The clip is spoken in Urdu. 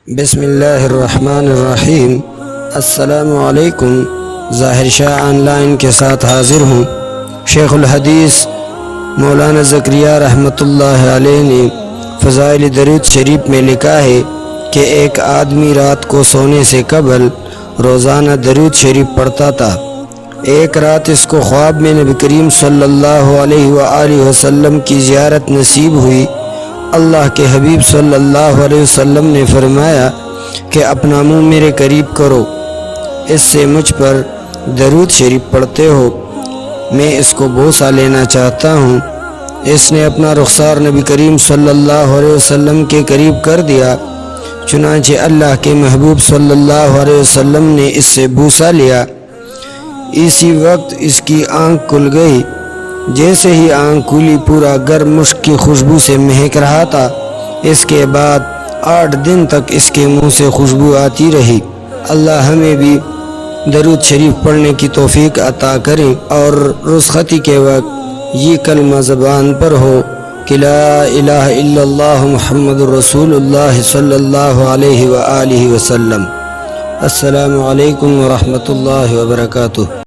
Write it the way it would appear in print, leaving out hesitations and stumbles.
بسم اللہ الرحمن الرحیم۔ السلام علیکم۔ ظاہر شاہ آن لائن کے ساتھ حاضر ہوں۔ شیخ الحدیث مولانا زکریا رحمۃ اللہ علیہ نے فضائل درود شریف میں لکھا ہے کہ ایک آدمی رات کو سونے سے قبل روزانہ درود شریف پڑھتا تھا۔ ایک رات اس کو خواب میں نبی کریم صلی اللہ علیہ وآلہ وسلم کی زیارت نصیب ہوئی۔ اللہ کے حبیب صلی اللہ علیہ وسلم نے فرمایا کہ اپنا منہ میرے قریب کرو، اس سے مجھ پر درود شریف پڑھتے ہو، میں اس کو بوسہ لینا چاہتا ہوں۔ اس نے اپنا رخسار نبی کریم صلی اللہ علیہ وسلم کے قریب کر دیا، چنانچہ اللہ کے محبوب صلی اللہ علیہ وسلم نے اس سے بوسہ لیا۔ اسی وقت اس کی آنکھ کھل گئی۔ جیسے ہی آنکھ کھلی پورا گھر مشک کی خوشبو سے مہک رہا تھا۔ اس کے بعد 8 دن تک اس کے منہ سے خوشبو آتی رہی۔ اللہ ہمیں بھی درود شریف پڑھنے کی توفیق عطا کریں اور رخصتی کے وقت یہ کلمہ زبان پر ہو کہ لا الہ الا اللہ محمد رسول اللہ صلی اللہ علیہ وآلہ وسلم۔ السلام علیکم ورحمۃ اللہ وبرکاتہ۔